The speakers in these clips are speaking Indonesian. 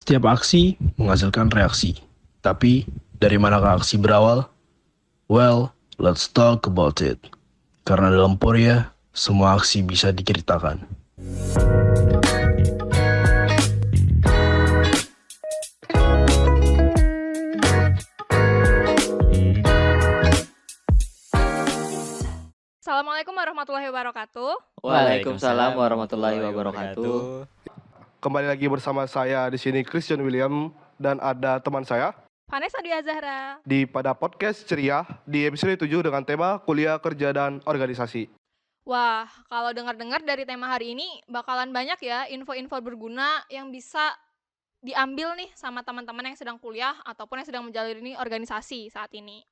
Setiap aksi menghasilkan reaksi. Tapi, dari manakah aksi berawal? Well, let's talk about it. Karena dalam Poria, semua aksi bisa diceritakan. Assalamualaikum warahmatullahi wabarakatuh. Waalaikumsalam warahmatullahi wabarakatuh. Kembali lagi bersama saya di sini Christian William dan ada teman saya Vanessa Dwi Azahra. pada podcast Ceria di episode 7 dengan tema kuliah, kerja, dan organisasi. Wah, kalau dengar-dengar dari tema hari ini bakalan banyak ya info-info berguna yang bisa diambil nih sama teman-teman yang sedang kuliah ataupun yang sedang menjalani organisasi saat ini.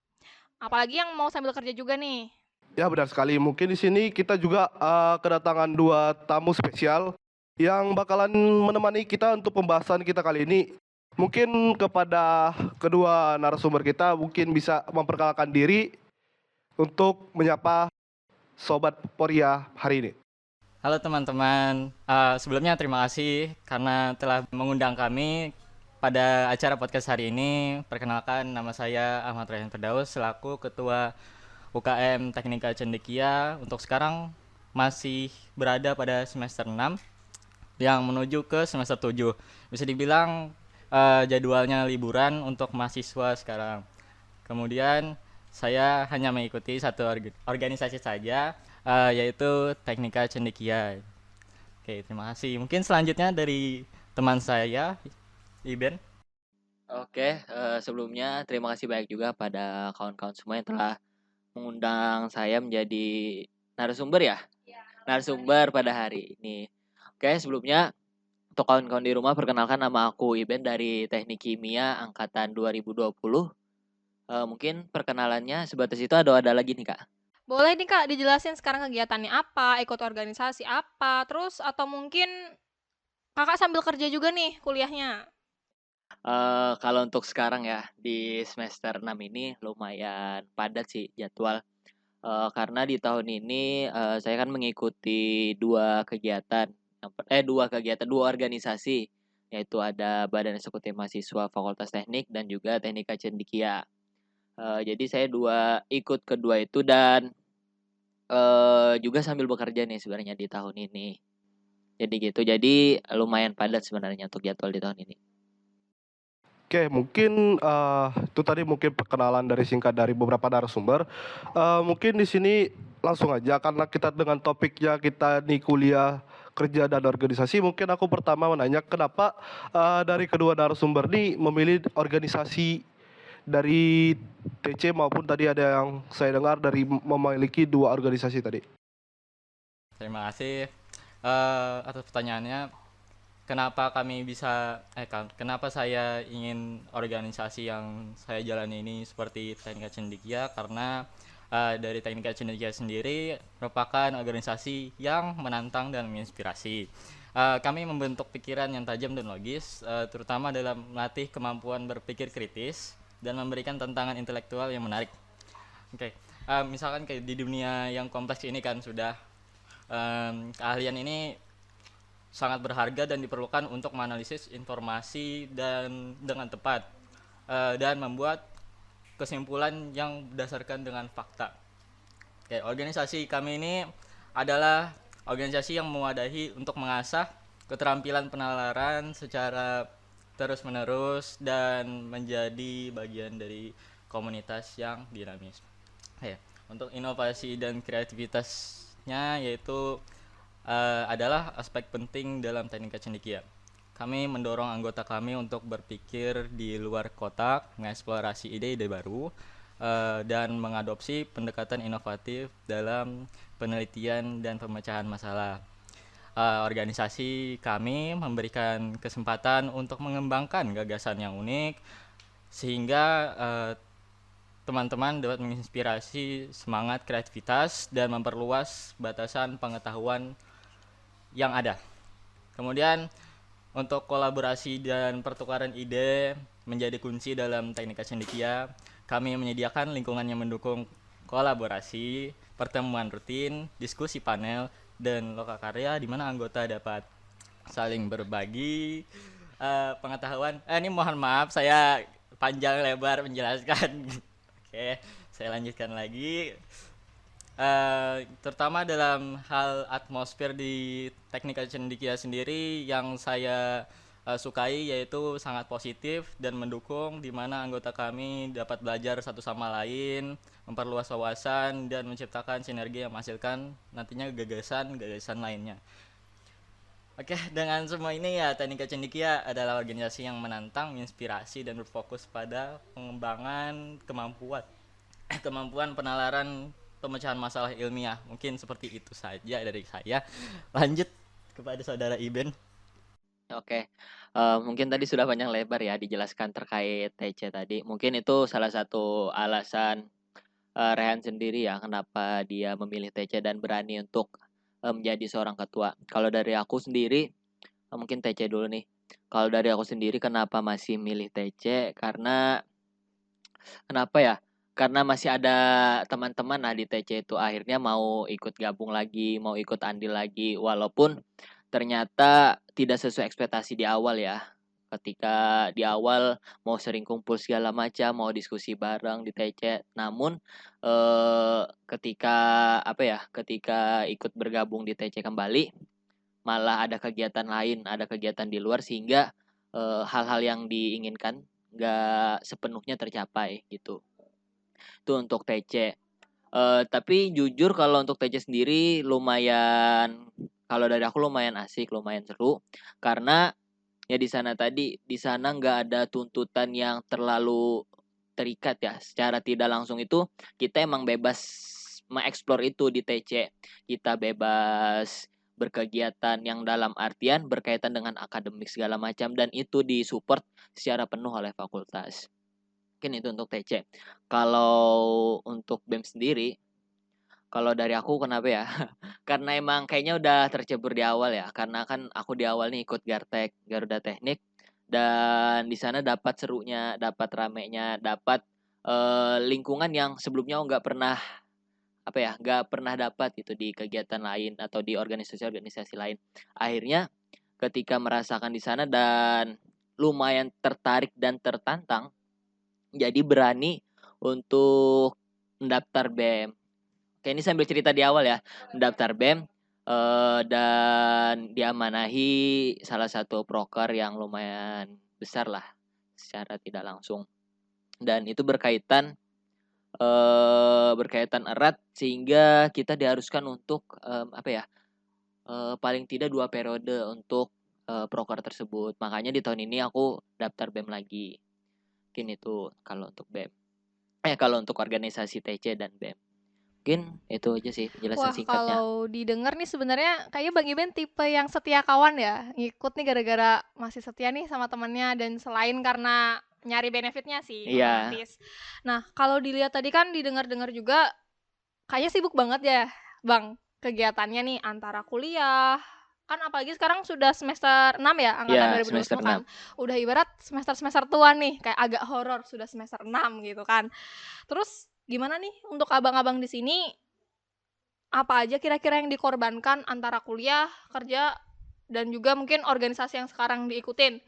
Apalagi yang mau sambil kerja juga nih. Ya benar sekali, mungkin di sini kita juga kedatangan dua tamu spesial yang bakalan menemani kita untuk pembahasan kita kali ini. Mungkin kepada kedua narasumber kita mungkin bisa memperkenalkan diri untuk menyapa Sobat Poria hari ini. Halo teman-teman, sebelumnya terima kasih karena telah mengundang kami pada acara podcast hari ini. Perkenalkan, nama saya Ahmad Rayhan Firdaus selaku Ketua UKM Teknika Cendekia. Untuk sekarang masih berada pada semester 6 yang menuju ke semester 7. Bisa dibilang jadwalnya liburan untuk mahasiswa sekarang. Kemudian saya hanya mengikuti satu organisasi saja, yaitu Teknika Cendekia. Oke, terima kasih. Mungkin selanjutnya dari teman saya, Iben. Oke, sebelumnya terima kasih banyak juga pada kawan-kawan semua yang telah mengundang saya menjadi narasumber ya? Narasumber pada hari ini. Oke, sebelumnya untuk kawan-kawan di rumah, perkenalkan nama aku Iben dari Teknik Kimia Angkatan 2020. Mungkin perkenalannya sebatas itu ada lagi nih, Kak? Boleh nih Kak dijelasin sekarang kegiatannya apa, ikut organisasi apa, terus atau mungkin Kakak sambil kerja juga nih kuliahnya. Kalau untuk sekarang ya, di semester 6 ini lumayan padat sih jadwal. Karena di tahun ini, saya kan mengikuti 2 kegiatan, 2 organisasi, yaitu ada Badan Eksekutif Mahasiswa Fakultas Teknik dan juga Teknika Cendekia. Jadi saya ikut kedua itu dan, juga sambil bekerja nih sebenarnya di tahun ini. Jadi gitu, jadi lumayan padat sebenarnya untuk jadwal di tahun ini. Oke, mungkin itu tadi mungkin perkenalan dari singkat dari beberapa narasumber. Mungkin di sini langsung aja karena kita dengan topiknya kita nih kuliah, kerja, dan organisasi. Mungkin aku pertama menanya kenapa dari kedua narasumber nih memilih organisasi dari TC maupun tadi ada yang saya dengar dari memiliki 2 organisasi tadi. Terima kasih atas pertanyaannya. Kenapa saya ingin organisasi yang saya jalani ini seperti Teknika Cendekia? Karena dari Teknika Cendekia sendiri merupakan organisasi yang menantang dan menginspirasi. Kami membentuk pikiran yang tajam dan logis, terutama dalam melatih kemampuan berpikir kritis dan memberikan tantangan intelektual yang menarik. Misalkan kayak di dunia yang kompleks ini kan sudah keahlian ini sangat berharga dan diperlukan untuk menganalisis informasi dan dengan tepat dan membuat kesimpulan yang berdasarkan dengan fakta. Organisasi kami ini adalah organisasi yang mewadahi untuk mengasah keterampilan penalaran secara terus-menerus dan menjadi bagian dari komunitas yang dinamis. Untuk inovasi dan kreativitasnya yaitu adalah aspek penting dalam Teknika Cendekia. Kami mendorong anggota kami untuk berpikir di luar kotak, mengeksplorasi ide-ide baru, dan mengadopsi pendekatan inovatif dalam penelitian dan pemecahan masalah. Organisasi kami memberikan kesempatan untuk mengembangkan gagasan yang unik, sehingga teman-teman dapat menginspirasi semangat kreativitas dan memperluas batasan pengetahuan yang ada. Kemudian untuk kolaborasi dan pertukaran ide menjadi kunci dalam Teknika Cendekia. Kami menyediakan lingkungan yang mendukung kolaborasi, pertemuan rutin, diskusi panel, dan lokakarya di mana anggota dapat saling berbagi pengetahuan. Ini mohon maaf saya panjang lebar menjelaskan. Oke, saya lanjutkan lagi. Terutama dalam hal atmosfer di teknik cendekia sendiri yang saya sukai yaitu sangat positif dan mendukung, di mana anggota kami dapat belajar satu sama lain, memperluas wawasan dan menciptakan sinergi yang menghasilkan nantinya gagasan lainnya. Oke, dengan semua ini ya, Teknika Cendekia adalah organisasi yang menantang, menginspirasi, dan berfokus pada pengembangan kemampuan penalaran pemecahan masalah ilmiah. Mungkin seperti itu saja dari saya. Lanjut kepada saudara Iben. Oke, mungkin tadi sudah panjang lebar ya dijelaskan terkait TC tadi. Mungkin itu salah satu alasan Rehan sendiri ya kenapa dia memilih TC dan berani untuk menjadi seorang ketua. Kalau dari aku sendiri, mungkin TC dulu nih. Kalau dari aku sendiri kenapa masih milih TC? Kenapa ya? Karena masih ada teman-teman lah di TC itu akhirnya mau ikut gabung lagi, mau ikut andil lagi, walaupun ternyata tidak sesuai ekspektasi di awal ya. Ketika di awal mau sering kumpul segala macam, mau diskusi bareng di TC, namun ketika ketika ikut bergabung di TC kembali, malah ada kegiatan lain, ada kegiatan di luar sehingga hal-hal yang diinginkan nggak sepenuhnya tercapai gitu. Itu untuk TC. Tapi jujur kalau untuk TC sendiri lumayan, kalau dari aku lumayan asik, lumayan seru karena ya di sana nggak ada tuntutan yang terlalu terikat ya. Secara tidak langsung itu kita emang bebas mengeksplor itu di TC. Kita bebas berkegiatan yang dalam artian berkaitan dengan akademik segala macam dan itu disupport secara penuh oleh fakultas. Mungkin itu untuk TC. Kalau untuk BEM sendiri, kalau dari aku kenapa ya? Karena emang kayaknya udah tercebur di awal ya. Karena kan aku di awal nih ikut Gartek, Garuda Teknik. Dan di sana dapat serunya, dapat ramenya, dapat lingkungan yang sebelumnya nggak pernah nggak pernah dapat gitu di kegiatan lain atau di organisasi-organisasi lain. Akhirnya ketika merasakan di sana dan lumayan tertarik dan tertantang, jadi berani untuk mendaftar BEM. Oke, ini sambil cerita di awal ya. Mendaftar BEM dan diamanahi salah satu proker yang lumayan besar lah secara tidak langsung. Dan itu berkaitan erat sehingga kita diharuskan untuk paling tidak 2 periode untuk proker tersebut. Makanya di tahun ini aku daftar BEM lagi. Mungkin itu kalau untuk BEM. Kalau untuk organisasi TC dan BEM. Mungkin itu aja sih penjelasan Wah, singkatnya. kalau didengar nih sebenarnya kayaknya Bang Iben tipe yang setia kawan ya. Ngikut nih gara-gara masih setia nih sama temannya dan selain karena nyari benefitnya sih Iya. otomatis. Nah, kalau dilihat tadi kan didengar-dengar juga kayaknya sibuk banget ya, Bang, kegiatannya nih antara kuliah, kan apalagi sekarang sudah semester 6 ya, angkatan Iya, semester 2021 kan. Udah ibarat semester-semester tua nih, kayak agak horor sudah semester 6 gitu kan. Terus gimana nih untuk abang-abang di sini, apa aja kira-kira yang dikorbankan antara kuliah, kerja, dan juga mungkin organisasi yang sekarang diikutin?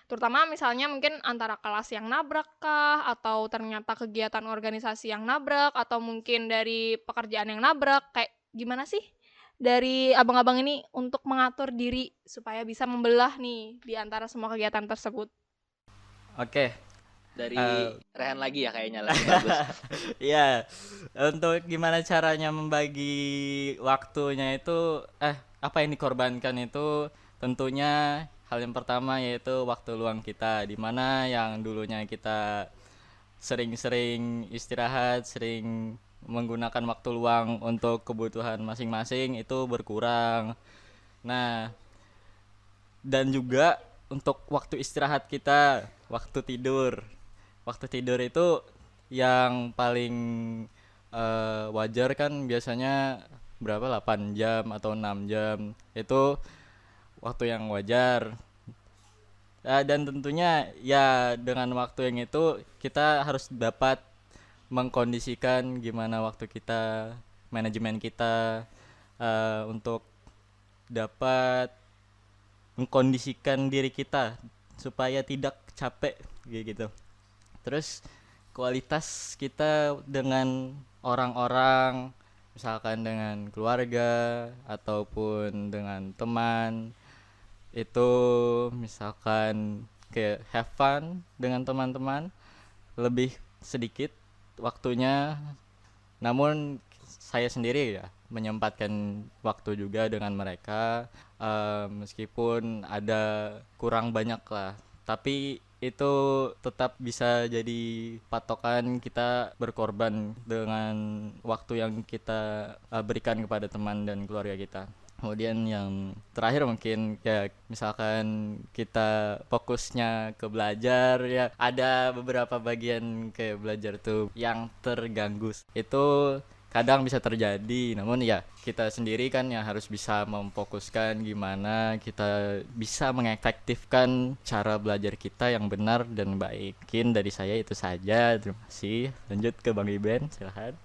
Terutama misalnya mungkin antara kelas yang nabrak kah, atau ternyata kegiatan organisasi yang nabrak, atau mungkin dari pekerjaan yang nabrak, kayak gimana sih dari abang-abang ini untuk mengatur diri supaya bisa membelah nih di antara semua kegiatan tersebut? Oke. Dari Rehan lagi ya kayaknya lagi bagus. Iya, untuk gimana caranya membagi waktunya itu, apa yang dikorbankan itu tentunya hal yang pertama yaitu waktu luang kita, di mana yang dulunya kita sering-sering istirahat, sering menggunakan waktu luang untuk kebutuhan masing-masing itu berkurang. Nah, dan juga untuk waktu istirahat kita, waktu tidur. Waktu tidur itu yang paling wajar kan biasanya berapa, 8 jam atau 6 jam. Itu waktu yang wajar. Dan tentunya ya dengan waktu yang itu kita harus dapat mengkondisikan gimana waktu kita, manajemen kita untuk dapat mengkondisikan diri kita supaya tidak capek gitu. Terus kualitas kita dengan orang-orang, misalkan dengan keluarga ataupun dengan teman, itu misalkan kayak have fun dengan teman-teman lebih sedikit waktunya, namun saya sendiri ya menyempatkan waktu juga dengan mereka, meskipun ada kurang banyak lah, tapi itu tetap bisa jadi patokan kita berkorban dengan waktu yang kita berikan kepada teman dan keluarga kita. Kemudian yang terakhir mungkin ya misalkan kita fokusnya ke belajar, ya ada beberapa bagian kayak belajar tuh yang terganggu. Itu kadang bisa terjadi, namun ya kita sendiri kan yang harus bisa memfokuskan gimana kita bisa mengefektifkan cara belajar kita yang benar dan baik. Mungkin dari saya itu saja. Terima kasih. Lanjut ke Bang Iben, silahkan.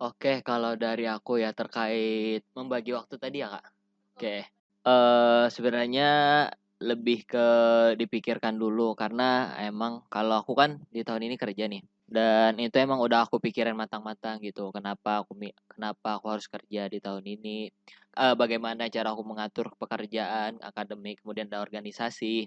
Oke, kalau dari aku ya terkait membagi waktu tadi ya, Kak. Oke. Sebenarnya lebih ke dipikirkan dulu karena emang kalau aku kan di tahun ini kerja nih. Dan itu emang udah aku pikirin matang-matang gitu. Kenapa aku harus kerja di tahun ini? Bagaimana cara aku mengatur pekerjaan, akademik, kemudian ada organisasi.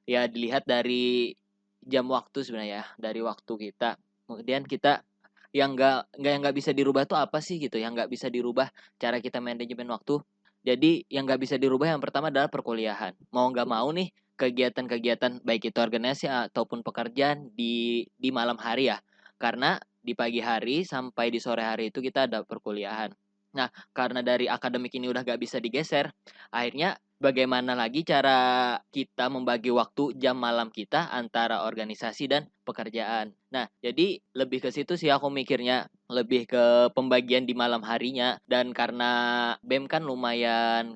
Ya dilihat dari jam waktu sebenarnya ya, dari waktu kita. Kemudian kita yang nggak bisa dirubah tuh apa sih gitu? Yang nggak bisa dirubah cara kita manajemen waktu. Jadi yang nggak bisa dirubah yang pertama adalah perkuliahan. Mau nggak mau nih kegiatan-kegiatan baik itu organisasi ataupun pekerjaan di malam hari ya. Karena di pagi hari sampai di sore hari itu kita ada perkuliahan. Nah, karena dari akademik ini udah nggak bisa digeser, akhirnya bagaimana lagi cara kita membagi waktu jam malam kita antara organisasi dan pekerjaan. Nah, jadi lebih ke situ sih aku mikirnya, lebih ke pembagian di malam harinya dan karena BEM kan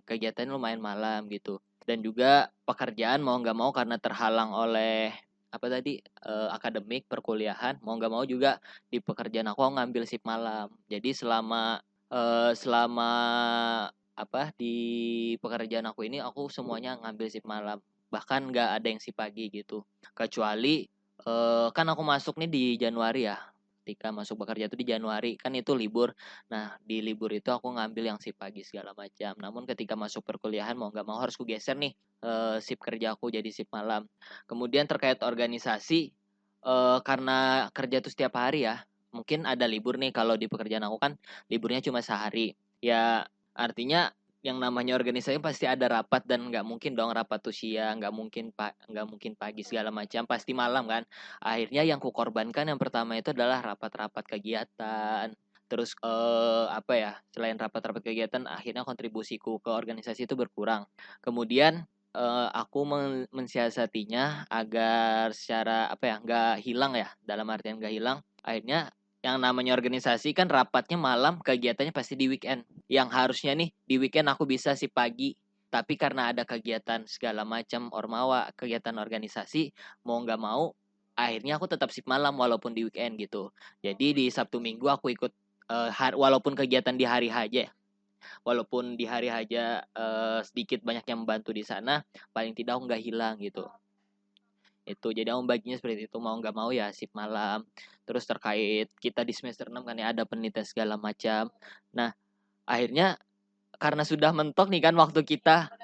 kegiatannya lumayan malam gitu. Dan juga pekerjaan mau nggak mau karena terhalang oleh apa tadi akademik perkuliahan mau nggak mau juga di pekerjaan aku ngambil shift malam. Jadi selama apa di pekerjaan aku ini aku semuanya ngambil shift malam, bahkan nggak ada yang shift pagi gitu, kecuali kan aku masuk nih di Januari ya, ketika masuk bekerja tuh di Januari kan itu libur. Nah di libur itu aku ngambil yang shift pagi segala macam, namun ketika masuk perkuliahan mau nggak mau harus kugeser nih shift kerja aku jadi shift malam. Kemudian terkait organisasi, karena kerja tuh setiap hari ya, mungkin ada libur nih. Kalau di pekerjaan aku kan liburnya cuma sehari. Ya, artinya yang namanya organisasi pasti ada rapat dan nggak mungkin dong rapat tuh siang, nggak mungkin pagi segala macam, pasti malam kan. Akhirnya yang kukorbankan yang pertama itu adalah rapat-rapat kegiatan. Terus apa ya? Selain rapat-rapat kegiatan, akhirnya kontribusiku ke organisasi itu berkurang. Kemudian aku mensiasatinya agar secara apa ya nggak hilang ya, dalam artian nggak hilang. Akhirnya yang namanya organisasi kan rapatnya malam, kegiatannya pasti di weekend. Yang harusnya nih di weekend aku bisa sih pagi, tapi karena ada kegiatan segala macam ormawa, kegiatan organisasi, mau nggak mau, akhirnya aku tetap sip malam walaupun di weekend gitu. Jadi di Sabtu Minggu aku ikut walaupun kegiatan di hari aja, walaupun di hari aja sedikit banyak yang membantu di sana, paling tidak aku nggak hilang gitu. Itu jadi aku baginya seperti itu, mau nggak mau ya shift malam. Terus terkait kita di semester 6 kan ya ada penelitian segala macam. Nah akhirnya karena sudah mentok nih kan waktu kita,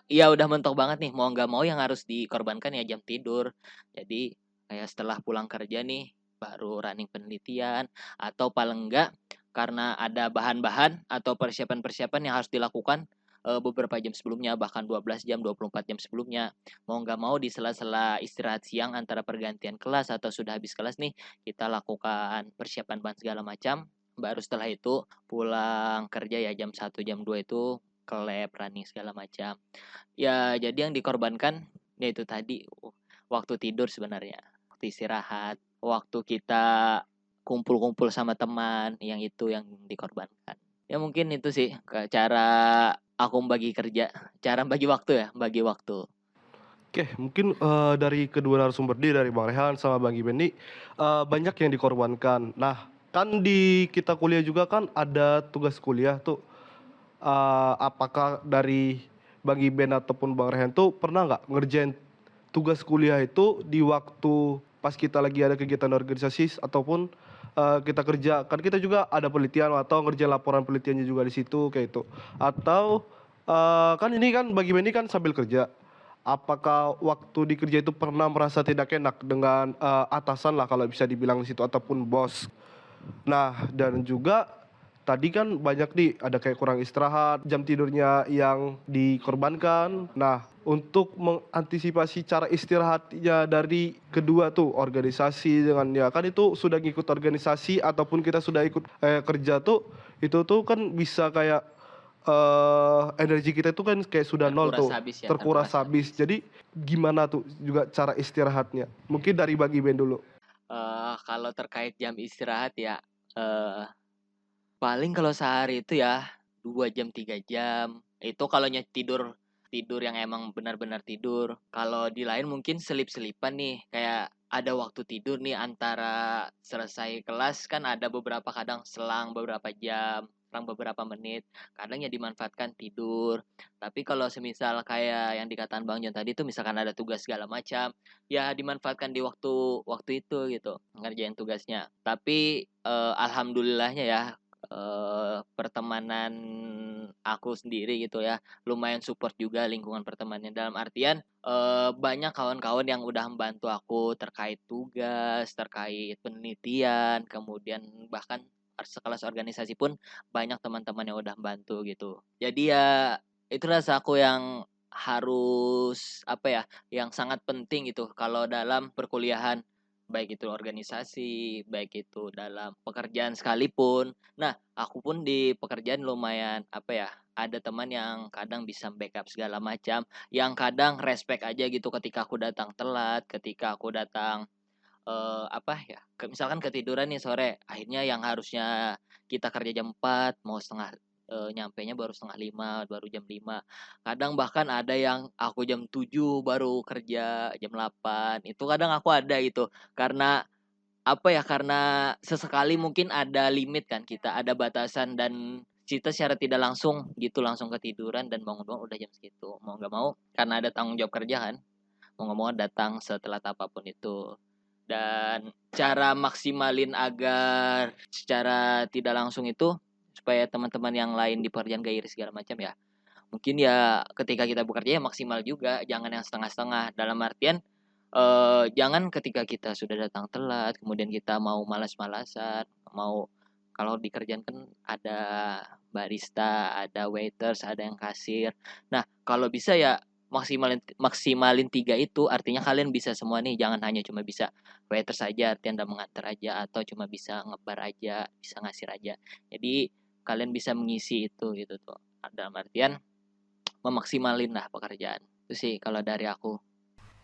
iya udah mentok banget nih, mau nggak mau yang harus dikorbankan ya jam tidur. Jadi kayak setelah pulang kerja nih baru running penelitian, atau paling enggak karena ada bahan-bahan atau persiapan-persiapan yang harus dilakukan beberapa jam sebelumnya, bahkan 12 jam, 24 jam sebelumnya. Mau nggak mau di sela-sela istirahat siang antara pergantian kelas atau sudah habis kelas nih, kita lakukan persiapan bahan segala macam. Baru setelah itu pulang kerja ya jam 1, jam 2 itu ke lab, running segala macam. Ya jadi yang dikorbankan ya itu tadi, waktu tidur sebenarnya, waktu istirahat, waktu kita kumpul-kumpul sama teman, yang itu yang dikorbankan. Ya mungkin itu sih cara aku membagi kerja, cara bagi waktu ya, bagi waktu. Oke, mungkin dari kedua narasumber dari Bang Rehan sama Bang Iben ini banyak yang dikorbankan. Nah, kan di kita kuliah juga kan ada tugas kuliah tuh. Apakah dari Bang Iben ataupun Bang Rehan tuh pernah nggak ngerjain tugas kuliah itu di waktu pas kita lagi ada kegiatan organisasi ataupun kita kerja, kan kita juga ada penelitian atau ngerjain laporan penelitiannya juga di situ kayak itu. Atau kan ini kan bagi Benny kan sambil kerja. Apakah waktu di kerja itu pernah merasa tidak enak dengan atasan lah kalau bisa dibilang di situ ataupun bos? Nah, dan juga tadi kan banyak nih ada kayak kurang istirahat, jam tidurnya yang dikorbankan. Nah, untuk mengantisipasi cara istirahatnya dari kedua tuh organisasi dengan ya kan itu sudah ngikut organisasi ataupun kita sudah ikut kerja tuh itu tuh kan bisa kayak energi kita itu kan kayak sudah nol tuh, Terkuras habis ya, terkuras terkuras habis. Jadi gimana tuh juga cara istirahatnya? Mungkin dari bagi Ben dulu. Kalau terkait jam istirahat ya, eh paling kalau sehari itu ya 2 jam 3 jam. Itu kalau tidur tidur yang emang benar-benar tidur. Kalau di lain mungkin selip-selipan nih, kayak ada waktu tidur nih antara selesai kelas kan ada beberapa kadang selang beberapa jam, selang beberapa menit. Kadang ya dimanfaatkan tidur. Tapi kalau semisal kayak yang dikatakan Bang Jon tadi tuh misalkan ada tugas segala macam, ya dimanfaatkan di waktu waktu itu gitu, ngerjain tugasnya. Tapi alhamdulillahnya ya pertemanan aku sendiri gitu ya lumayan support juga lingkungan pertemanannya, dalam artian banyak kawan-kawan yang udah membantu aku terkait tugas, terkait penelitian, kemudian bahkan sekelas organisasi pun banyak teman-teman yang udah membantu gitu. Jadi ya itu rasa aku yang harus apa ya, yang sangat penting gitu kalau dalam perkuliahan, baik itu organisasi, baik itu dalam pekerjaan sekalipun. Nah, aku pun di pekerjaan lumayan apa ya, ada teman yang kadang bisa backup segala macam, yang kadang respect aja gitu ketika aku datang telat, ketika aku datang apa ya, misalkan ketiduran nih sore, akhirnya yang harusnya kita kerja jam 4 mau setengah nyampenya baru setengah 5 baru jam 5. Kadang bahkan ada yang aku jam 7 baru kerja, jam 8. Itu kadang aku ada gitu. Karena apa ya, karena sesekali mungkin ada limit kan kita, ada batasan dan kita secara tidak langsung gitu langsung ketiduran dan bangun-bangun udah jam segitu. Mau nggak mau karena ada tanggung jawab kerja kan, mau nggak mau datang setelah apapun itu. Dan cara maksimalin agar secara tidak langsung itu supaya teman-teman yang lain di pekerjaan gak iri segala macam ya. Mungkin ya ketika kita bekerja ya maksimal juga, jangan yang setengah-setengah. Dalam artian jangan ketika kita sudah datang telat, kemudian kita mau malas-malasan, mau kalau di kerjaan kan ada barista, ada waiters, ada yang kasir. Nah, kalau bisa ya maksimalin 3 itu, artinya kalian bisa semua nih, jangan hanya cuma bisa waiters saja, artinya Anda mengantar aja atau cuma bisa ngebar aja, bisa ngasir aja. Jadi kalian bisa mengisi itu gitu tuh. Dalam artian memaksimalin lah pekerjaan. Itu sih kalau dari aku.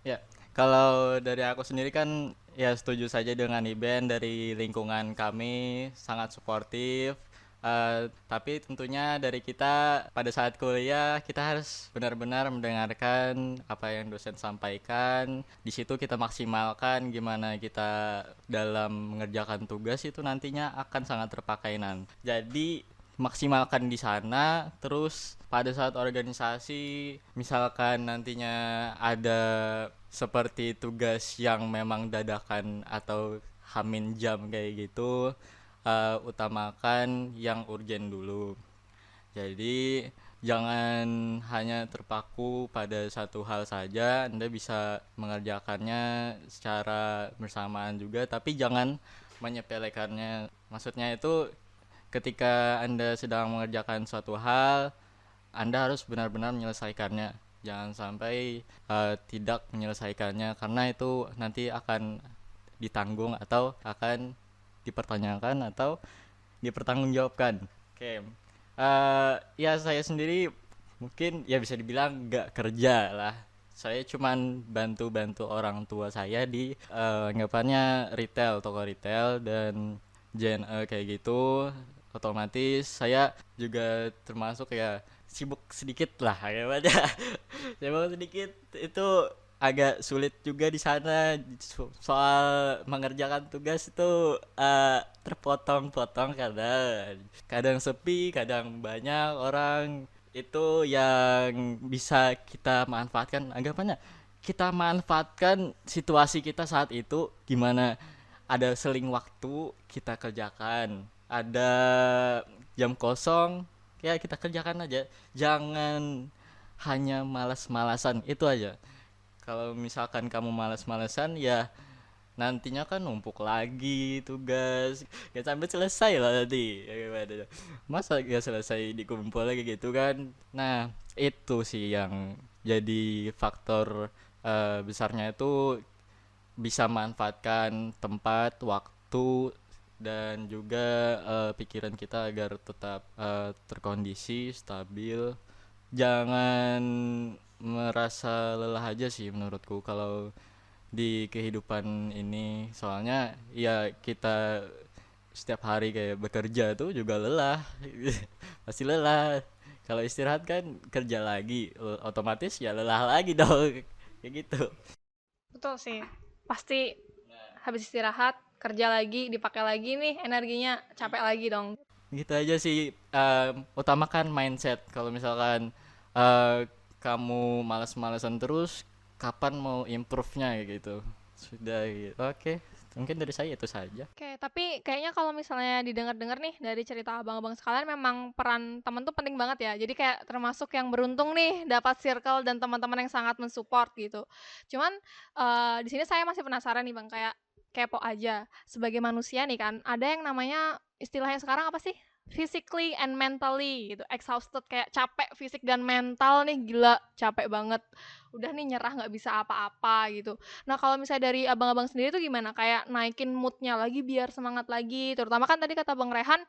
Ya, kalau dari aku sendiri kan ya setuju saja dengan Iben, dari lingkungan kami sangat suportif. Tapi tentunya dari kita pada saat kuliah kita harus benar-benar mendengarkan apa yang dosen sampaikan. Di situ kita maksimalkan gimana kita dalam mengerjakan tugas itu nantinya akan sangat terpakai nan. Jadi maksimalkan di sana, terus pada saat organisasi misalkan nantinya ada seperti tugas yang memang dadakan atau hamin jam kayak gitu, utamakan yang urgen dulu. Jadi jangan hanya terpaku pada satu hal saja, Anda bisa mengerjakannya secara bersamaan juga, tapi jangan menyepelekannya. Maksudnya itu ketika Anda sedang mengerjakan suatu hal, Anda harus benar-benar menyelesaikannya. Jangan sampai tidak menyelesaikannya, karena itu nanti akan ditanggung atau akan dipertanyakan atau dipertanggungjawabkan. Oke. Ya saya sendiri mungkin ya bisa dibilang nggak kerja lah. Saya cuman bantu-bantu orang tua saya di anggapannya retail, toko retail dan JNE kayak gitu. Otomatis saya juga termasuk ya sibuk sedikit lah anggapannya. Sibuk sedikit itu agak sulit juga di sana, soal mengerjakan tugas itu terpotong-potong, kadang sepi, kadang banyak orang. Itu yang bisa kita manfaatkan, anggapannya kita manfaatkan situasi kita saat itu gimana. Ada seling waktu kita kerjakan, ada jam kosong ya kita kerjakan aja, jangan hanya malas-malasan itu aja. Kalau misalkan kamu malas-malasan ya nantinya kan numpuk lagi tugas gak sampai selesai lah nanti ya, gimana masa gak selesai dikumpul lagi gitu kan. Nah itu sih yang jadi faktor besarnya itu bisa manfaatkan tempat waktu dan juga pikiran kita agar tetap terkondisi stabil. Jangan merasa lelah aja sih menurutku kalau di kehidupan ini, soalnya ya kita setiap hari kayak bekerja tuh juga lelah. Pasti lelah. Kalau istirahat kan kerja lagi, otomatis ya lelah lagi dong. Kayak gitu. Betul sih. Pasti habis istirahat, kerja lagi, dipakai lagi nih energinya, capek lagi dong. Gitu aja sih, utamakan mindset. Kalau misalkan eh, kamu malas-malasan terus, kapan mau improve-nya kayak gitu. Sudah gitu. Oke, mungkin dari saya itu saja. Oke, tapi kayaknya kalau misalnya didengar-dengar nih dari cerita abang-abang sekalian memang peran teman tuh penting banget ya. Jadi kayak termasuk yang beruntung nih dapat circle dan teman-teman yang sangat mensupport gitu. Cuman di sini saya masih penasaran nih Bang, kayak kepo aja. Sebagai manusia nih kan, ada yang namanya istilahnya sekarang apa sih? Physically and mentally gitu, exhausted, kayak capek fisik dan mental nih, gila capek banget. Udah nih nyerah nggak bisa apa-apa gitu. Nah, kalau misalnya dari abang-abang sendiri tuh gimana? Kayak naikin moodnya lagi biar semangat lagi. Terutama kan tadi kata Bang Rehan,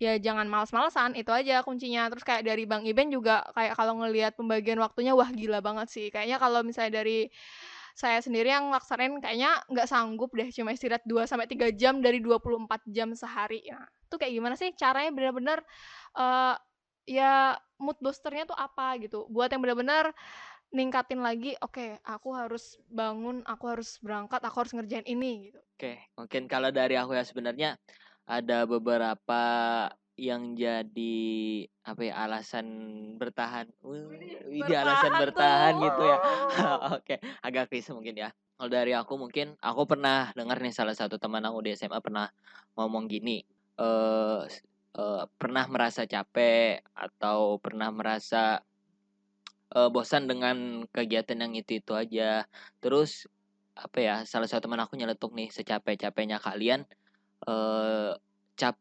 ya jangan males-malesan, itu aja kuncinya. Terus kayak dari Bang Iben juga kayak kalau ngelihat pembagian waktunya, wah gila banget sih. Kayaknya kalau misalnya dari saya sendiri yang laksanain kayaknya nggak sanggup deh cuma istirahat 2 sampai 3 jam dari 24 jam sehari. Nah, itu kayak gimana sih caranya benar-benar eh ya mood boosternya tuh apa gitu. Buat yang benar-benar ningkatin lagi, oke, aku harus bangun, aku harus berangkat, aku harus ngerjain ini gitu. Oke, mungkin kalau dari aku ya sebenarnya ada beberapa yang jadi apa ya alasan bertahan. Ini alasan Bertahan bertahan tuh. gitu ya. Oke, agak klise mungkin ya. Kalau dari aku mungkin aku pernah dengar nih salah satu teman aku di SMA pernah ngomong gini, eh pernah merasa capek atau pernah merasa bosan dengan kegiatan yang itu aja. Terus apa ya, salah satu teman aku nyeletuk nih, secapek-capeknya kalian eh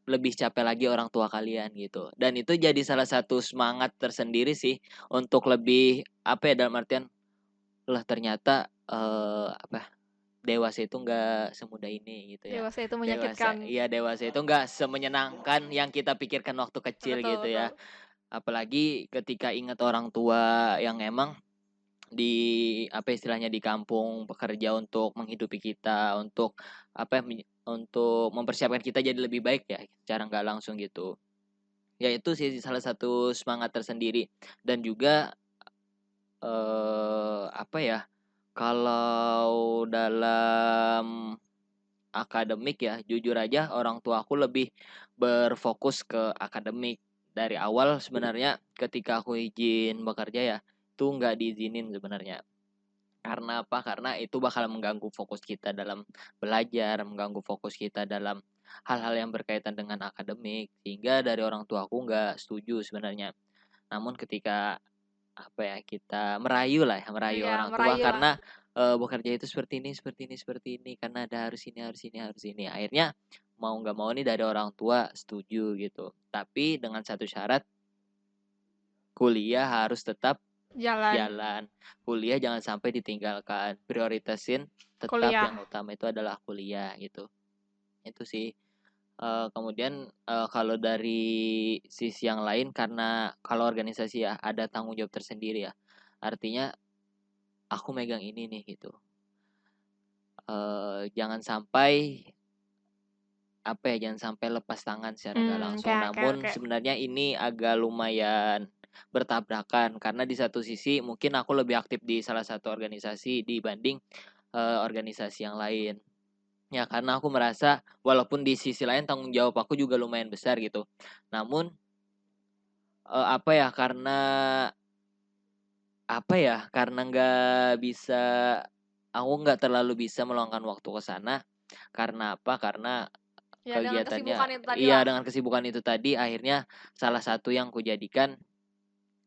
lebih capek lagi orang tua kalian gitu. Dan itu jadi salah satu semangat tersendiri sih untuk lebih apa ya dalam artian lah ternyata apa dewasa itu nggak semudah ini gitu ya. Dewasa itu Dewasa, menyakitkan. iya dewasa itu nggak semenyenangkan yang kita pikirkan waktu kecil Betul, gitu betul. ya. Apalagi ketika ingat orang tua yang emang di apa istilahnya di kampung bekerja untuk menghidupi kita untuk apa untuk mempersiapkan kita jadi lebih baik ya secara nggak langsung gitu ya itu sih salah satu semangat tersendiri dan juga apa ya kalau dalam akademik ya jujur aja orang tua aku lebih berfokus ke akademik dari awal sebenarnya ketika aku izin bekerja ya itu nggak diizinin sebenarnya. Karena apa? Karena itu bakal mengganggu fokus kita dalam belajar, mengganggu fokus kita dalam hal-hal yang berkaitan dengan akademik, sehingga dari orang tua aku nggak setuju sebenarnya. Namun ketika apa ya kita merayu lah, ya, merayu Iya, orang tua merayu lah. karena bekerja itu seperti ini, seperti ini, seperti ini, karena ada harus ini, harus ini, harus ini. Akhirnya mau nggak mau nih dari orang tua setuju gitu. Tapi dengan satu syarat, kuliah harus tetap Jalan jalan. Kuliah jangan sampai ditinggalkan. Prioritasin tetap kuliah. yang utama itu adalah kuliah gitu. Itu sih. Kemudian kalau dari sisi yang lain karena kalau organisasi ya ada tanggung jawab tersendiri ya. Artinya aku megang ini nih gitu. Jangan sampai apa ya jangan sampai lepas tangan secara nggak Oke, langsung. oke, Namun oke. sebenarnya ini agak lumayan bertabrakan karena di satu sisi mungkin aku lebih aktif di salah satu organisasi dibanding organisasi yang lain. Ya karena aku merasa walaupun di sisi lain tanggung jawab aku juga lumayan besar gitu. Namun apa ya karena apa ya, karena aku nggak terlalu bisa meluangkan waktu ke sana. Karena apa? Karena Ya dengan kesibukan kegiatannya itu tadi iya, lah. dengan kesibukan itu tadi akhirnya salah satu yang kujadikan,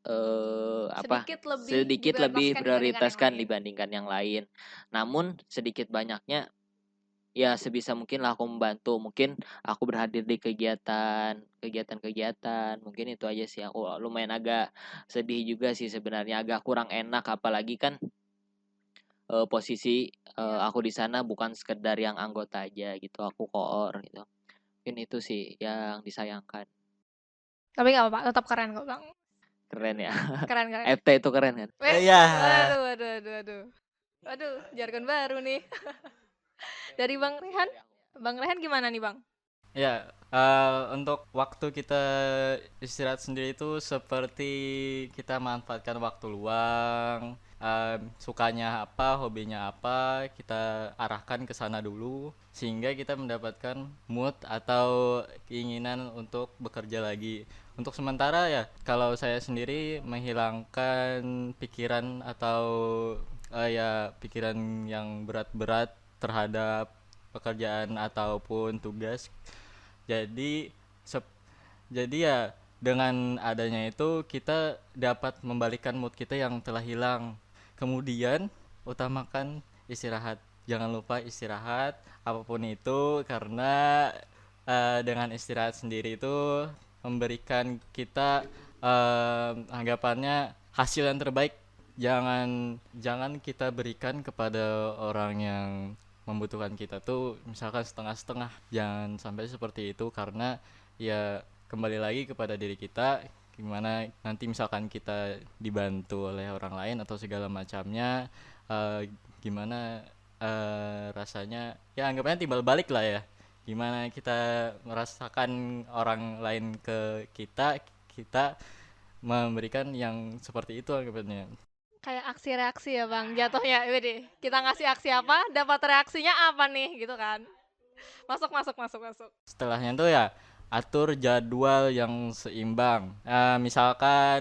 Sedikit lebih sedikit lebih diprioritaskan dibandingkan yang prioritaskan lain. dibandingkan yang lain. Namun sedikit banyaknya, ya sebisa mungkin lah aku membantu. Mungkin aku berhadir di kegiatan-kegiatan, mungkin itu aja sih. Aku lumayan agak sedih juga sih sebenarnya, agak kurang enak apalagi kan, posisi, Iya. aku di sana bukan sekedar yang anggota aja gitu, aku koor gitu. Mungkin itu sih yang disayangkan. Tapi nggak apa-apa, tetap keren kok Bang. Keren ya. Keren keren. FT itu keren kan? Ya. Waduh, waduh, waduh, waduh. Waduh, jargon baru nih. Dari Bang Rehan gimana nih Bang? Ya, untuk waktu kita istirahat sendiri itu seperti kita manfaatkan waktu luang, sukanya apa, hobinya apa, kita arahkan ke sana dulu sehingga kita mendapatkan mood atau keinginan untuk bekerja lagi. Untuk sementara ya, kalau saya sendiri menghilangkan pikiran atau ya pikiran yang berat-berat terhadap pekerjaan ataupun tugas. Jadi sep- jadi ya dengan adanya itu kita dapat membalikan mood kita yang telah hilang. Kemudian utamakan istirahat. Jangan lupa istirahat apapun itu karena dengan istirahat sendiri itu memberikan kita anggapannya hasil yang terbaik. Jangan jangan kita berikan kepada orang yang membutuhkan kita tuh misalkan setengah-setengah, jangan sampai seperti itu karena ya kembali lagi kepada diri kita gimana nanti misalkan kita dibantu oleh orang lain atau segala macamnya, gimana rasanya ya anggapnya timbal balik lah ya, gimana kita merasakan orang lain ke kita, kita memberikan yang seperti itu anggapannya. Kayak aksi reaksi ya Bang, jatuhnya. Wede, kita ngasih aksi apa, dapat reaksinya apa nih, gitu kan? Masuk, masuk, masuk, masuk. Setelahnya tuh ya atur jadwal yang seimbang. Misalkan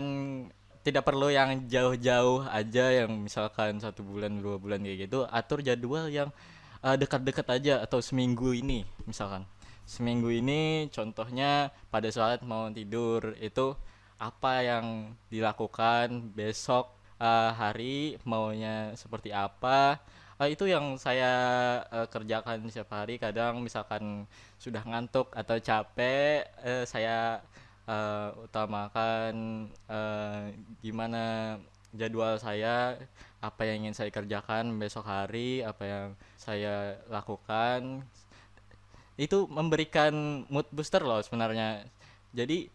tidak perlu yang jauh-jauh aja, yang misalkan 1 bulan 2 bulan kayak gitu. Atur jadwal yang dekat-dekat aja atau seminggu ini misalkan. Seminggu ini contohnya pada saat mau tidur itu apa yang dilakukan besok, hari maunya seperti apa. Itu yang saya kerjakan setiap hari. Kadang misalkan sudah ngantuk atau capek, saya utamakan gimana jadwal saya, apa yang ingin saya kerjakan besok hari, apa yang saya lakukan. Itu memberikan mood booster loh sebenarnya. Jadi,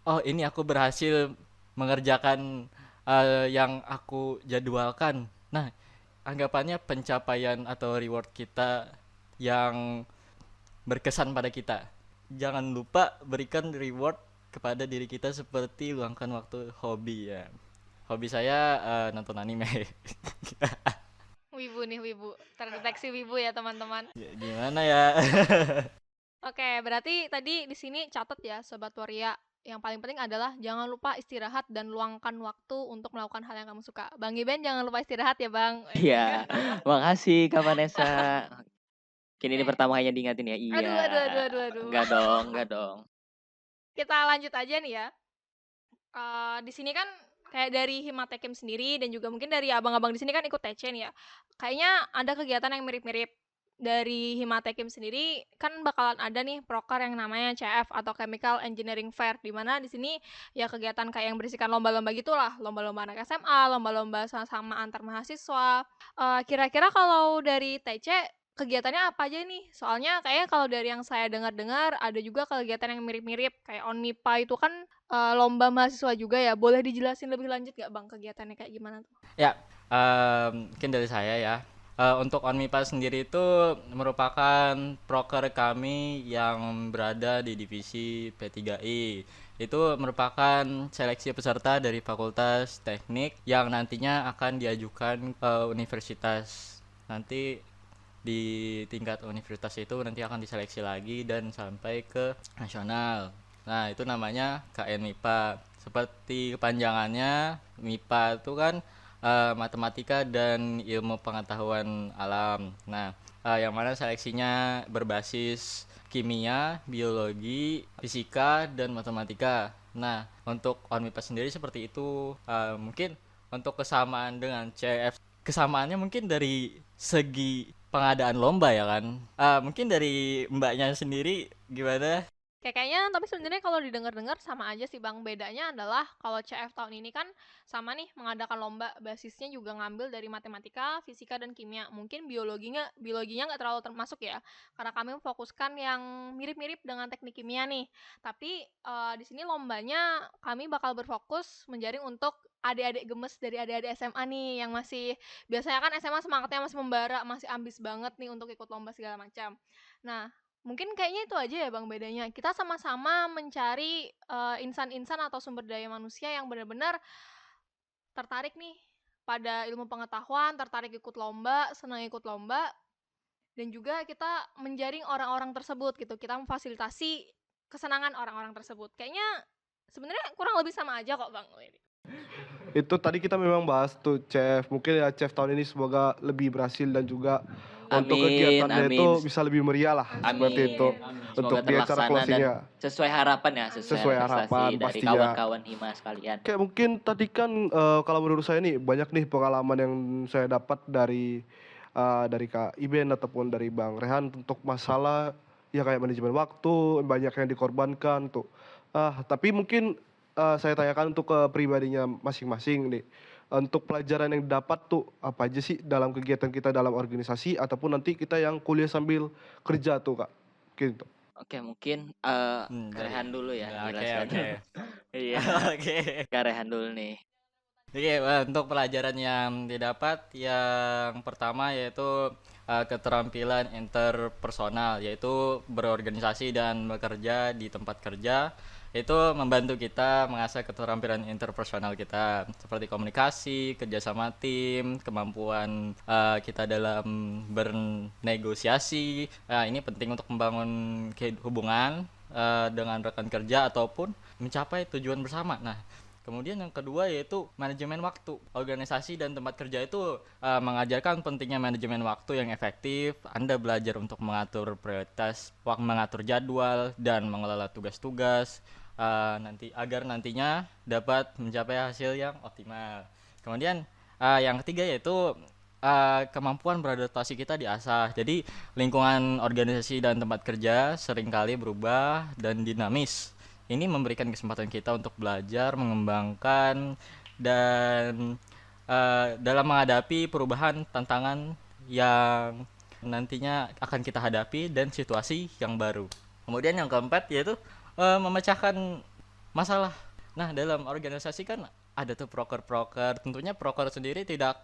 oh ini aku berhasil mengerjakan yang aku jadwalkan. Nah, anggapannya pencapaian atau reward kita yang berkesan pada kita. Jangan lupa berikan reward kepada diri kita seperti luangkan waktu hobi ya. Hobi saya nonton anime. Wibu nih, wibu. Terdeteksi wibu ya teman-teman. Ya, gimana ya? Oke, berarti tadi di sini catat ya Sobat Waria. Yang paling penting adalah jangan lupa istirahat dan luangkan waktu untuk melakukan hal yang kamu suka. Bang Iben jangan lupa istirahat ya Bang. Iya, makasih Kak Vanessa. Mungkin ini Oke. pertama kalinya diingatin ya. Aduh, Iya. aduh, aduh, aduh, aduh. Enggak dong, enggak dong. Kita lanjut aja nih ya. Di sini kan kayak dari Himatekim sendiri dan juga mungkin dari abang-abang di sini kan ikut TC nih ya. Kayaknya ada kegiatan yang mirip-mirip. Dari Himatekim sendiri kan bakalan ada nih proker yang namanya CF atau Chemical Engineering Fair, di mana di sini ya kegiatan kayak yang berisikan lomba-lomba gitulah, lomba-lomba anak SMA, lomba-lomba sama antar mahasiswa. Kira-kira kalau dari TC kegiatannya apa aja nih? Soalnya kayaknya kalau dari yang saya dengar-dengar ada juga kegiatan yang mirip-mirip kayak ONMIPA itu kan lomba mahasiswa juga ya. Boleh dijelasin lebih lanjut gak Bang kegiatannya kayak gimana tuh? Ya, mungkin dari saya ya. Untuk ONMIPA sendiri itu merupakan proker kami yang berada di divisi P3I. Itu merupakan seleksi peserta dari Fakultas Teknik yang nantinya akan diajukan ke universitas. Nanti di tingkat universitas itu nanti akan diseleksi lagi dan sampai ke nasional. Nah, itu namanya KN MIPA. Seperti kepanjangannya, MIPA itu kan matematika dan ilmu pengetahuan alam. Nah, yang mana seleksinya berbasis kimia, biologi, fisika, dan matematika. Nah, untuk ONMIPA sendiri seperti itu. Mungkin untuk kesamaan dengan CF, kesamaannya mungkin dari segi pengadaan lomba ya kan. Mungkin dari mbaknya sendiri gimana? Kayaknya tapi sebenarnya kalau didengar-dengar sama aja sih Bang. Bedanya adalah kalau CF tahun ini kan sama nih mengadakan lomba, basisnya juga ngambil dari matematika, fisika dan kimia. Mungkin biologinya nggak terlalu termasuk ya, karena kami memfokuskan yang mirip-mirip dengan teknik kimia nih. Tapi di sini lombanya kami bakal berfokus menjaring untuk adik-adik gemes dari adik-adik SMA nih yang masih biasanya kan SMA semangatnya masih membara, masih ambis banget nih untuk ikut lomba segala macam. Nah, mungkin kayaknya itu aja ya Bang bedanya. Kita sama-sama mencari insan-insan atau sumber daya manusia yang benar-benar tertarik nih pada ilmu pengetahuan, tertarik ikut lomba, senang ikut lomba, dan juga kita menjaring orang-orang tersebut gitu. Kita memfasilitasi kesenangan orang-orang tersebut. Kayaknya sebenarnya kurang lebih sama aja kok Bang. Itu tadi kita memang bahas tuh CF. Mungkin ya CF tahun ini semoga lebih berhasil dan juga untuk Amin, kegiatannya itu amin. bisa lebih meriah lah seperti Amin. itu. Semoga Untuk di acara terlaksana dan closingnya. sesuai harapan ya, Sesuai sesuai harapan ekspektasi dari pastinya. kawan-kawan Hima sekalian. Kayak mungkin tadi kan kalau menurut saya nih banyak nih pengalaman yang saya dapat dari Kak Iben ataupun dari Bang Rehan untuk masalah ya kayak manajemen waktu, banyak yang dikorbankan tuh. Tapi mungkin saya tanyakan untuk ke pribadinya masing-masing nih. Untuk pelajaran yang dapat tuh apa aja sih dalam kegiatan kita dalam organisasi ataupun nanti kita yang kuliah sambil kerja tuh Kak. Gitu. Oke, mungkin Dari Rehan dulu ya, Oke, jelaskan. oke. Iya, Oke. Kak Rehan dulu nih. Oke, untuk pelajaran yang didapat yang pertama yaitu keterampilan interpersonal, yaitu berorganisasi dan bekerja di tempat kerja. Itu membantu kita mengasah keterampilan interpersonal kita seperti komunikasi, kerjasama tim, kemampuan kita dalam bernegosiasi. Ini penting untuk membangun hubungan dengan rekan kerja ataupun mencapai tujuan bersama. Nah, kemudian yang kedua yaitu manajemen waktu. Organisasi dan tempat kerja itu mengajarkan pentingnya manajemen waktu yang efektif. Anda belajar untuk mengatur prioritas, mengatur jadwal, dan mengelola tugas-tugas agar nantinya dapat mencapai hasil yang optimal. Kemudian yang ketiga yaitu kemampuan beradaptasi kita diasah. Jadi lingkungan organisasi dan tempat kerja seringkali berubah dan dinamis. Ini memberikan kesempatan kita untuk belajar, mengembangkan, dan dalam menghadapi perubahan tantangan yang nantinya akan kita hadapi dan situasi yang baru. Kemudian yang keempat yaitu memecahkan masalah. Nah, dalam organisasi kan ada tuh proker-proker. Tentunya proker sendiri tidak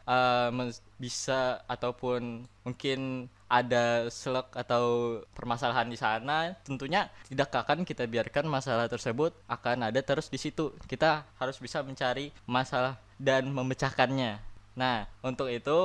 bisa ataupun mungkin ada selek atau permasalahan di sana. Tentunya tidak akan kita biarkan masalah tersebut akan ada terus di situ. Kita harus bisa mencari masalah dan memecahkannya. Nah, untuk itu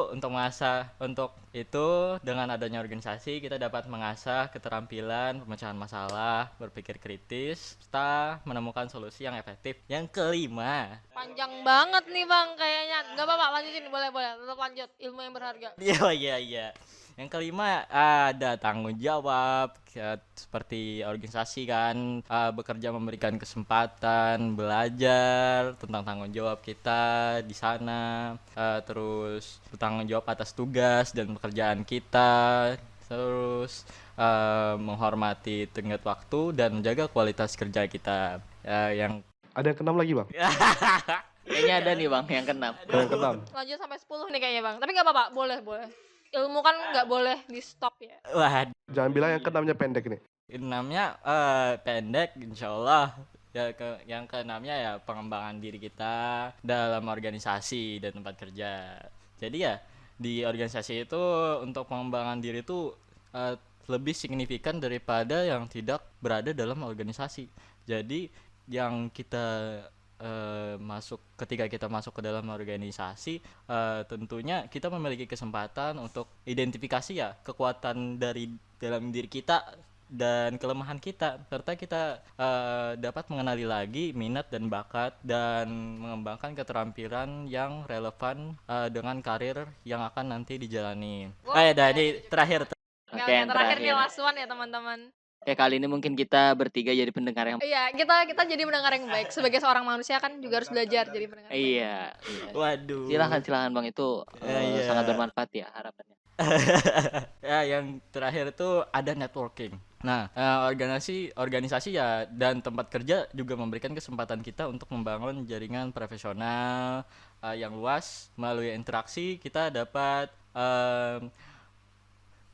dengan adanya organisasi kita dapat mengasah keterampilan pemecahan masalah, berpikir kritis, serta menemukan solusi yang efektif. Yang kelima, Panjang banget nih Bang kayaknya. Enggak apa-apa, lanjutin boleh, tetap lanjut. Ilmu yang berharga. iya. Yang kelima ada tanggung jawab seperti organisasi kan bekerja memberikan kesempatan belajar tentang tanggung jawab kita di sana, terus bertanggung jawab atas tugas dan pekerjaan kita, terus menghormati tenggat waktu dan menjaga kualitas kerja kita. Yang Ada yang keenam lagi Bang? Kayaknya ada nih Bang yang keenam. Ada yang keenam. Lanjut sampai 10 nih kayaknya Bang. Tapi nggak apa-apa, boleh. Ilmu kan nggak boleh di stop ya. wah, Jangan bilang yang keenamnya pendek nih. enamnya pendek insyaallah. Yang keenamnya ya pengembangan diri kita dalam organisasi dan tempat kerja. Jadi ya di organisasi itu untuk pengembangan diri itu lebih signifikan daripada yang tidak berada dalam organisasi. Jadi yang kita ketika kita masuk ke dalam organisasi, tentunya kita memiliki kesempatan untuk identifikasi ya kekuatan dari dalam diri kita dan kelemahan kita, serta kita dapat mengenali lagi minat dan bakat dan mengembangkan keterampilan yang relevan dengan karir yang akan nanti dijalani. Wah, Dari terakhir. Oke, yang yang terakhir nih terakhir. last one ya teman-teman. Oke, kali ini mungkin kita bertiga jadi pendengar yang Iya, kita jadi pendengar yang baik. Sebagai seorang manusia kan juga harus belajar jadi pendengar yang baik. iya, iya. Waduh. Silakan Bang, itu Iya. sangat bermanfaat ya harapannya. Ya, yang terakhir itu ada networking. Nah, organisasi ya dan tempat kerja juga memberikan kesempatan kita untuk membangun jaringan profesional yang luas. Melalui interaksi kita dapat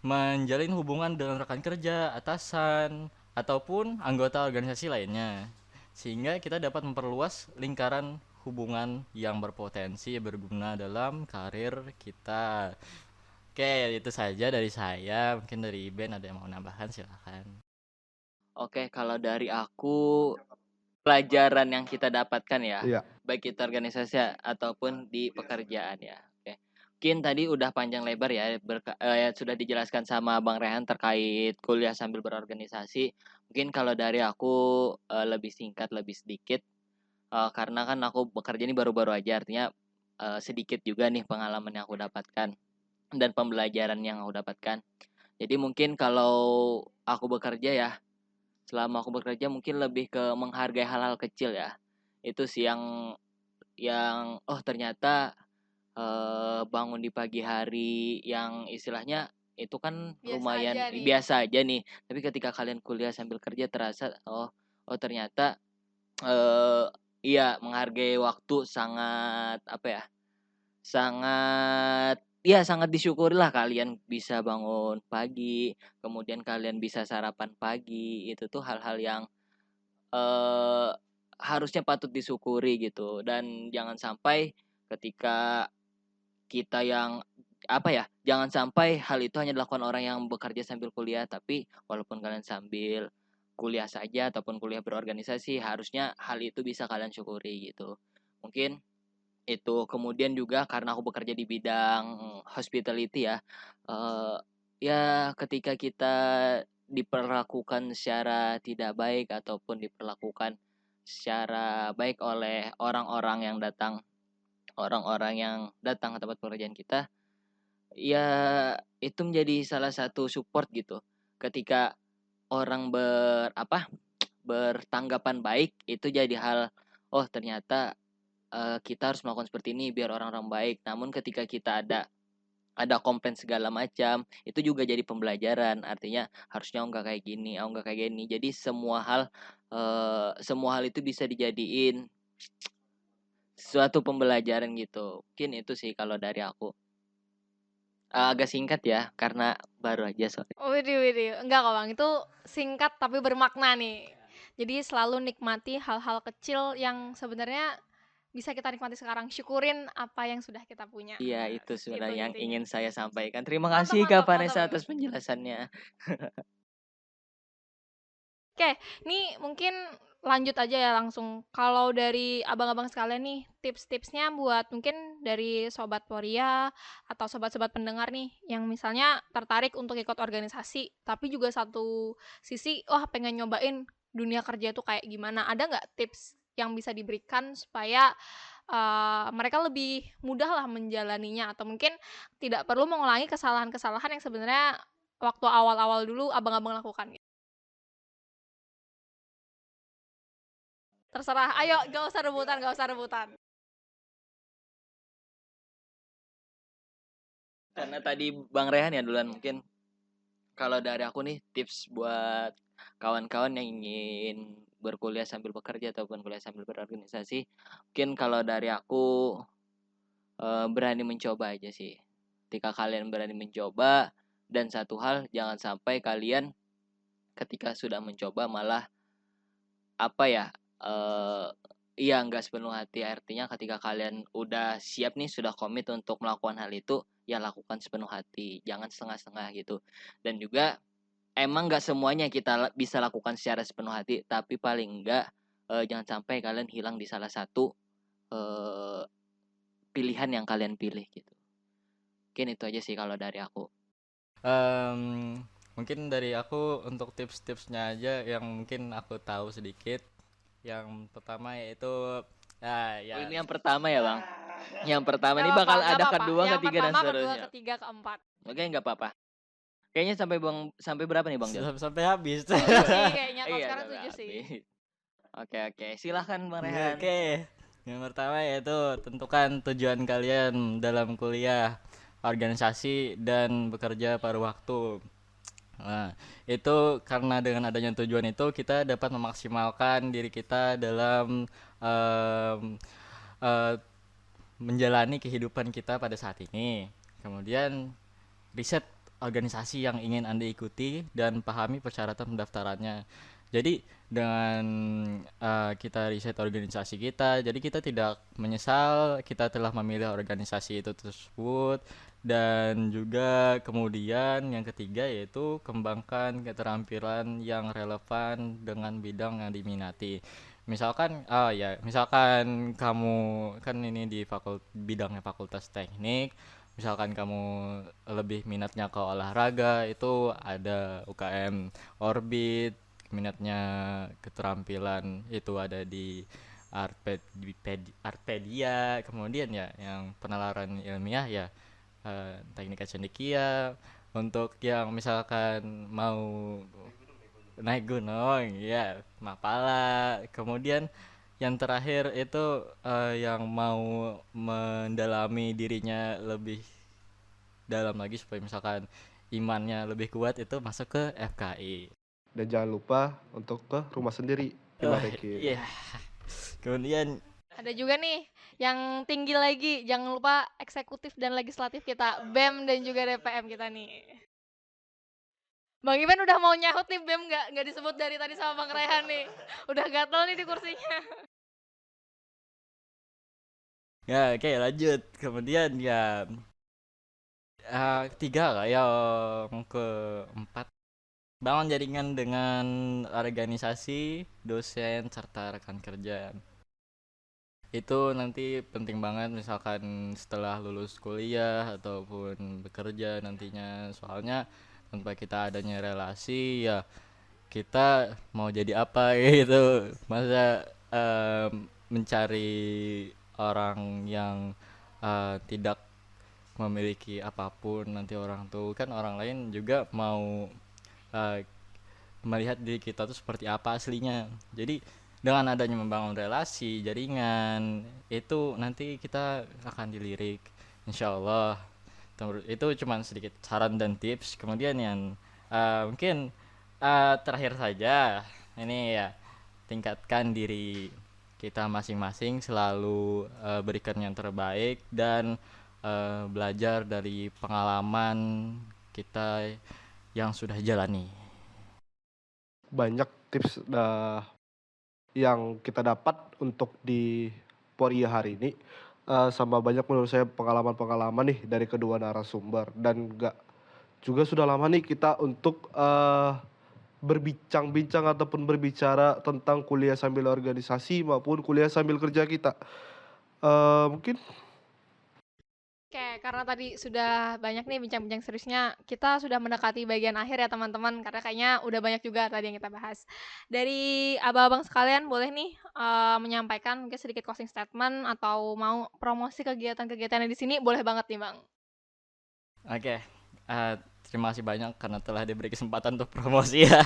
menjalin hubungan dengan rekan kerja, atasan, ataupun anggota organisasi lainnya. Sehingga kita dapat memperluas lingkaran hubungan yang berpotensi berguna dalam karir kita. Oke, itu saja dari saya. Mungkin dari Ben ada yang mau nambahkan, silakan. Oke, kalau dari aku pelajaran yang kita dapatkan ya, Iya. baik itu organisasi ataupun di pekerjaan ya. Oke. Mungkin tadi udah panjang lebar ya sudah dijelaskan sama Bang Rehan terkait kuliah sambil berorganisasi. Mungkin kalau dari aku lebih singkat, lebih sedikit. Karena kan aku bekerja ini baru-baru aja, artinya sedikit juga nih pengalaman yang aku dapatkan dan pembelajaran yang aku dapatkan. Jadi mungkin kalau aku bekerja ya, selama aku bekerja mungkin lebih ke menghargai hal-hal kecil ya. Itu sih yang ternyata bangun di pagi hari yang istilahnya itu kan Biasa lumayan aja nih. biasa aja nih. Tapi ketika kalian kuliah sambil kerja terasa ternyata iya menghargai waktu sangat sangat disyukurilah kalian bisa bangun pagi, kemudian kalian bisa sarapan pagi, itu tuh hal-hal yang harusnya patut disyukuri gitu. Dan jangan sampai ketika kita yang jangan sampai hal itu hanya dilakukan orang yang bekerja sambil kuliah, tapi walaupun kalian sambil kuliah saja ataupun kuliah berorganisasi, harusnya hal itu bisa kalian syukuri gitu. Mungkin itu. Kemudian juga karena aku bekerja di bidang hospitality ya, ya ketika kita diperlakukan secara tidak baik ataupun diperlakukan secara baik oleh orang-orang yang datang ke tempat pekerjaan kita, ya itu menjadi salah satu support gitu. Ketika orang bertanggapan baik, itu jadi hal, oh ternyata kita harus melakukan seperti ini biar orang-orang baik. Namun ketika kita ada komplain segala macam, itu juga jadi pembelajaran. Artinya harusnya enggak kayak gini, enggak kayak gini. Jadi semua hal itu bisa dijadiin suatu pembelajaran gitu. Mungkin itu sih kalau dari aku. Agak singkat ya karena baru aja soalnya. Widih. Enggak kok Bang, itu singkat tapi bermakna nih. Jadi selalu nikmati hal-hal kecil yang sebenarnya bisa kita nikmati sekarang. Syukurin apa yang sudah kita punya. Iya, itu sebenarnya yang intinya. ingin saya sampaikan. Terima Mantap, kasih Kak mantap, Vanessa mantap. atas penjelasannya. Oke, nih mungkin lanjut aja ya langsung. Kalau dari abang-abang sekalian nih, tips-tipsnya buat mungkin dari Sobat Poria atau sobat-sobat pendengar nih, yang misalnya tertarik untuk ikut organisasi, tapi juga satu sisi, pengen nyobain dunia kerja itu kayak gimana. Ada nggak tips yang bisa diberikan supaya mereka lebih mudah lah menjalaninya, atau mungkin tidak perlu mengulangi kesalahan-kesalahan yang sebenarnya waktu awal-awal dulu abang-abang lakukan gitu. Terserah, ayo gak usah rebutan. Karena tadi Bang Rehan ya duluan, mungkin kalau dari aku nih tips buat kawan-kawan yang ingin berkuliah sambil bekerja ataupun kuliah sambil berorganisasi, mungkin kalau dari aku berani mencoba aja sih. Ketika kalian berani mencoba, dan satu hal jangan sampai kalian ketika sudah mencoba malah nggak sepenuh hati. Artinya ketika kalian udah siap nih, sudah komit untuk melakukan hal itu, ya lakukan sepenuh hati, jangan setengah-setengah gitu. Dan juga emang nggak semuanya kita bisa lakukan secara sepenuh hati, tapi paling enggak jangan sampai kalian hilang di salah satu pilihan yang kalian pilih gitu. Mungkin itu aja sih kalau dari aku. Mungkin dari aku untuk tips-tipsnya aja yang mungkin aku tahu sedikit. Yang pertama yaitu Oh, ya ini yang pertama ya, Bang? Yang pertama Gak ini apa-apa, bakal gak ada apa-apa. kedua, Yang ketiga, dan pertama, kedua, seterusnya. ketiga, keempat. Oke, nggak apa-apa. Kayaknya sampai berapa nih, Bang Jon? sampai habis. Tujuh sih kayaknya, kalau Iya, sekarang sampai 7 sih. habis. Oke. Silahkan, Bang Oke, Rehan. yang pertama yaitu tentukan tujuan kalian dalam kuliah, organisasi, dan bekerja paruh waktu. Nah, itu karena dengan adanya tujuan itu kita dapat memaksimalkan diri kita dalam em, eh, menjalani kehidupan kita pada saat ini. Kemudian riset organisasi yang ingin Anda ikuti dan pahami persyaratan pendaftarannya. Jadi dengan kita riset organisasi kita, jadi kita tidak menyesal kita telah memilih organisasi itu tersebut. Dan juga kemudian yang ketiga yaitu kembangkan keterampilan yang relevan dengan bidang yang diminati. Misalkan kamu kan ini di bidangnya Fakultas Teknik, misalkan kamu lebih minatnya ke olahraga, itu ada UKM Orbit. Minatnya keterampilan itu ada di Artpedia. Kemudian ya yang penalaran ilmiah ya Teknika Cendekia. Untuk yang misalkan mau naik gunung ya Mapala. Kemudian yang terakhir itu yang mau mendalami dirinya lebih dalam lagi supaya misalkan imannya lebih kuat, itu masuk ke FKI. Dan jangan lupa untuk ke rumah sendiri dimarahin. Iya. Kemudian Ada juga nih yang tinggi lagi, jangan lupa eksekutif dan legislatif kita, BEM dan juga DPM kita nih. Bang Iben udah mau nyahut nih, BEM nggak disebut dari tadi sama Bang Rehan nih. Udah gatel nih di kursinya. ya oke lanjut. Kemudian ya tiga lah ya, yang keempat, bangun jaringan dengan organisasi, dosen, serta rekan kerja. Itu nanti penting banget misalkan setelah lulus kuliah ataupun bekerja nantinya. Soalnya tanpa kita adanya relasi ya kita mau jadi apa gitu. Masa mencari orang yang tidak memiliki apapun, nanti orang tuh kan orang lain juga mau uh, melihat diri kita tuh seperti apa aslinya. Jadi dengan adanya membangun relasi, jaringan, itu nanti kita akan dilirik, insya Allah. Itu cuma sedikit saran dan tips. Kemudian yang mungkin terakhir saja, ini ya, tingkatkan diri kita masing-masing, selalu berikan yang terbaik dan belajar dari pengalaman kita yang sudah jalani. Banyak tips yang kita dapat untuk di Poria hari ini, sama banyak menurut saya pengalaman-pengalaman nih dari kedua narasumber, dan juga sudah lama nih kita untuk berbincang-bincang ataupun berbicara tentang kuliah sambil organisasi maupun kuliah sambil kerja kita. Mungkin Oke, karena tadi sudah banyak nih bincang-bincang seriusnya, kita sudah mendekati bagian akhir ya teman-teman, karena kayaknya udah banyak juga tadi yang kita bahas. Dari abang-abang sekalian boleh nih menyampaikan mungkin sedikit closing statement atau mau promosi kegiatan-kegiatannya di sini, boleh banget nih Bang. Oke, terima kasih banyak karena telah diberi kesempatan untuk promosi ya.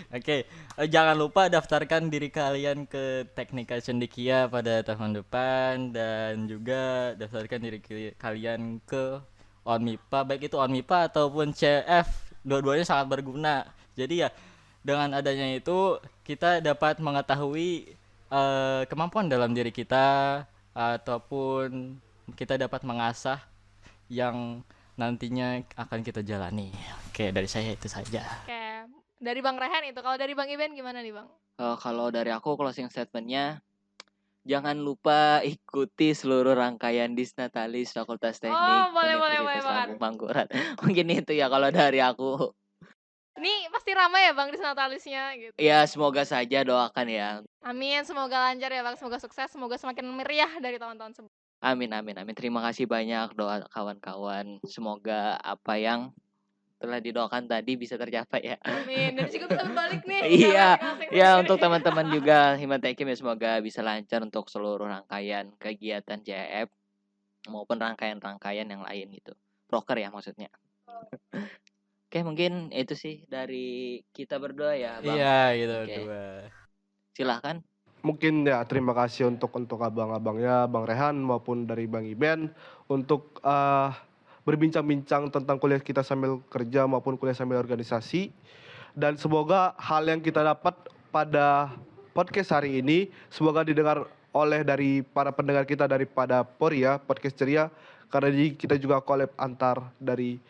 Oke, jangan lupa daftarkan diri kalian ke Teknika Cendekia pada tahun depan, dan juga daftarkan diri kalian ke ONMIPA, baik itu ONMIPA ataupun CF, dua-duanya sangat berguna. Jadi ya dengan adanya itu kita dapat mengetahui kemampuan dalam diri kita, ataupun kita dapat mengasah yang nantinya akan kita jalani. Oke, dari saya itu saja. Oke, dari Bang Rehan itu. Kalau dari Bang Iben gimana nih Bang? Kalau dari aku closing statementnya, jangan lupa ikuti seluruh rangkaian Disnatalis Fakultas Teknik boleh Universitas banget. Lampung Mangkurat. Mungkin itu ya kalau dari aku. Ini pasti ramai ya Bang Disnatalisnya gitu. Ya semoga saja, doakan ya. Amin, semoga lancar ya Bang, semoga sukses, semoga semakin meriah dari tahun-tahun sebelumnya. Amin. Terima kasih banyak doa kawan-kawan. Semoga apa yang telah didoakan tadi bisa tercapai ya. Amin. Dan juga bisa berbalik nih. Iya, karena asik-asik ya nih. untuk teman-teman juga Himatekim ya semoga bisa lancar untuk seluruh rangkaian kegiatan JF maupun rangkaian-rangkaian yang lain gitu. Proker ya maksudnya. Oke, mungkin itu sih dari kita berdua ya, Bang. Iya, gitu Oke. dua. Silahkan. Mungkin ya terima kasih untuk abang-abangnya Bang Rehan maupun dari Bang Iben untuk berbincang-bincang tentang kuliah kita sambil kerja maupun kuliah sambil organisasi. Dan semoga hal yang kita dapat pada podcast hari ini semoga didengar oleh dari para pendengar kita daripada Poria Podcast Ceria, karena kita juga collab antar dari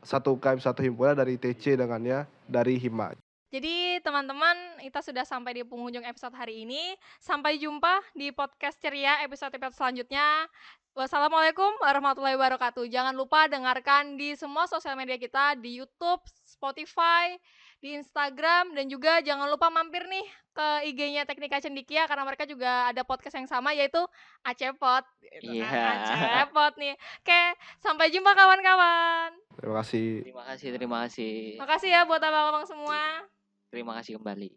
satu UKM satu himpunan dari TC dengannya dari Hima. Jadi teman-teman, kita sudah sampai di penghujung episode hari ini. Sampai jumpa di podcast ceria episode-episode selanjutnya. Wassalamualaikum warahmatullahi wabarakatuh. Jangan lupa dengarkan di semua sosial media kita, di YouTube, Spotify, di Instagram, dan juga jangan lupa mampir nih ke IG-nya Teknika Cendikia karena mereka juga ada podcast yang sama yaitu Acepot. Gitu kan, Iya. Acepot nih. Oke, sampai jumpa kawan-kawan. Terima kasih. Terima kasih. Makasih ya buat abang-abang semua. Terima kasih kembali.